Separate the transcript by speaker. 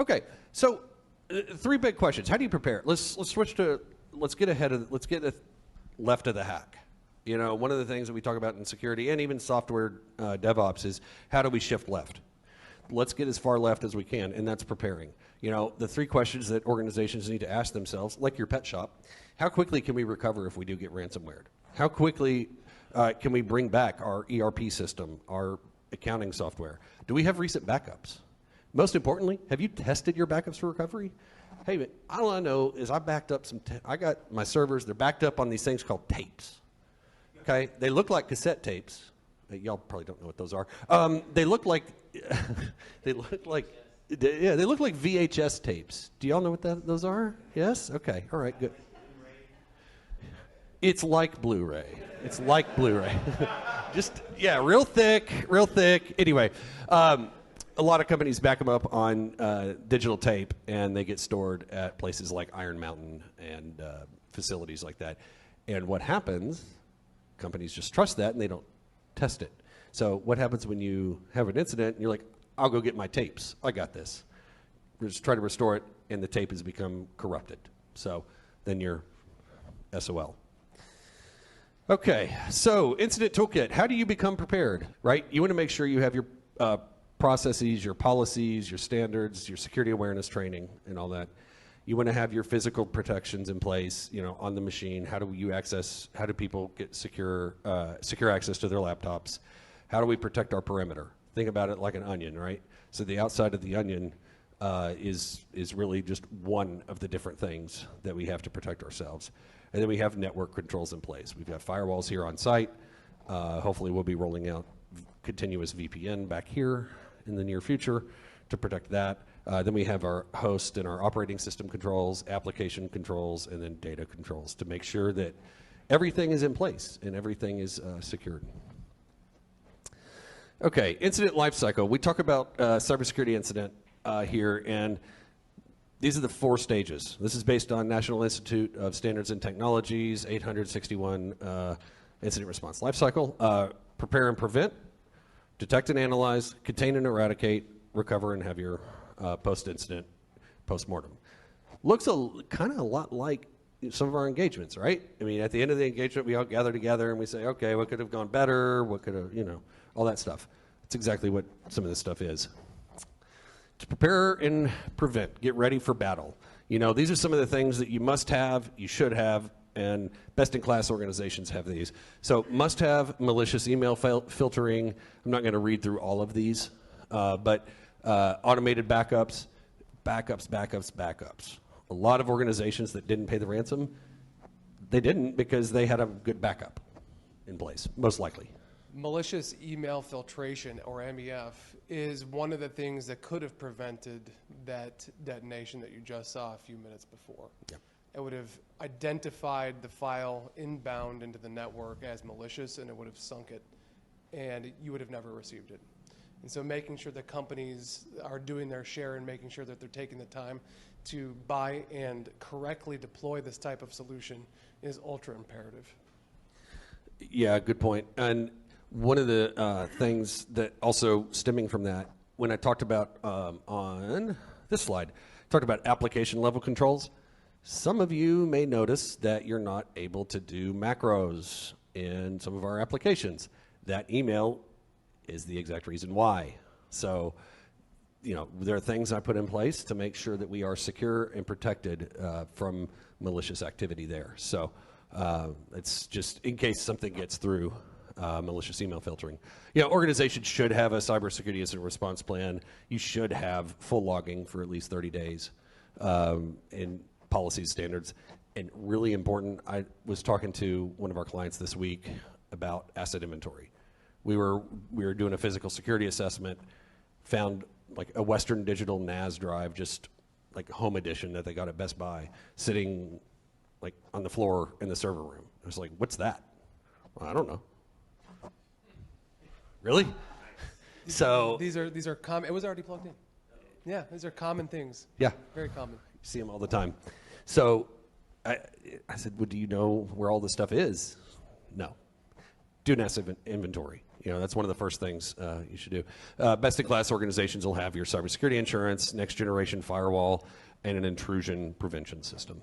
Speaker 1: Okay, so three big questions. How do you prepare? Let's get ahead of, let's get left of the hack. You know, one of the things that we talk about in security and even software DevOps is how do we shift left? Let's get as far left as we can, and that's preparing. You know, the three questions that organizations need to ask themselves, like your pet shop, how quickly can we recover if we do get ransomware? How quickly can we bring back our ERP system, our accounting software? Do we have recent backups? Most importantly, have you tested your backups for recovery? Hey, all I know is I backed up I got my servers, they're backed up on these things called tapes. Okay, they look like cassette tapes. Y'all probably don't know what those are. They look like, they look like VHS tapes. Do y'all know what those are? Yes? Okay, all right, good. It's like Blu-ray. It's like Blu-ray. Just, yeah, real thick. Anyway, a lot of companies back them up on digital tape, and they get stored at places like Iron Mountain and facilities like that. And what happens, companies just trust that, and they don't test it. So what happens when you have an incident, and you're like, I'll go get my tapes. I got this. Just try to restore it, and the tape has become corrupted. So then you're SOL. Okay, so incident toolkit. How do you become prepared, right? You want to make sure you have your processes, your policies, your standards, your security awareness training, and all that. You want to have your physical protections in place, you know, on the machine. How do people get secure access to their laptops? How do we protect our perimeter? Think about it like an onion, right? So the outside of the onion is really just one of the different things that we have to protect ourselves. And then we have network controls in place. We've got firewalls here on site. Hopefully we'll be rolling out continuous VPN back here in the near future to protect that. Then we have our host and our operating system controls, application controls, and then data controls to make sure that everything is in place and everything is secured. Okay, incident lifecycle. We talk about cybersecurity incident here, and these are the 4 stages. This is based on National Institute of Standards and Technologies, 861 incident response lifecycle. Prepare and prevent, detect and analyze, contain and eradicate, recover and have your post-incident, post-mortem. Looks kind of a lot like some of our engagements, right? I mean, at the end of the engagement, we all gather together and we say, okay, what could have gone better? What could have, you know, all that stuff. That's exactly what some of this stuff is. To prepare and prevent, get ready for battle. You know, these are some of the things that you must have, you should have, and best-in-class organizations have these. So must have malicious email filtering. I'm not going to read through all of these, but automated backups. A lot of organizations that didn't pay the ransom, they didn't because they had a good backup in place, most likely.
Speaker 2: Malicious email filtration, or MEF, is one of the things that could have prevented that detonation that you just saw a few minutes before.
Speaker 1: Yep.
Speaker 2: It would have identified the file inbound into the network as malicious, and it would have sunk it, and you would have never received it. And so making sure that companies are doing their share and making sure that they're taking the time to buy and correctly deploy this type of solution is ultra imperative.
Speaker 1: Yeah, good point. And one of the things that also stemming from that, when I talked about on this slide, talked about application level controls, some of you may notice that you're not able to do macros in some of our applications. That email is the exact reason why. So, you know, there are things I put in place to make sure that we are secure and protected from malicious activity there. So it's just in case something gets through malicious email filtering. You know, organizations should have a cybersecurity incident response plan. You should have full logging for at least 30 days in policies, standards. And really important, I was talking to one of our clients this week about asset inventory. We were doing a physical security assessment, found like a Western Digital NAS drive, just like home edition that they got at Best Buy, sitting like on the floor in the server room. I was like, what's that? Well, I don't know. Really? So
Speaker 2: these are common. It was already plugged in. Yeah, these are common things.
Speaker 1: Yeah.
Speaker 2: Very common.
Speaker 1: You see them all the time. So I said, well, do you know where all this stuff is? No. do an asset inventory. You know, that's one of the first things you should do. Best-in-class organizations will have your cybersecurity insurance, next-generation firewall, and an intrusion prevention system.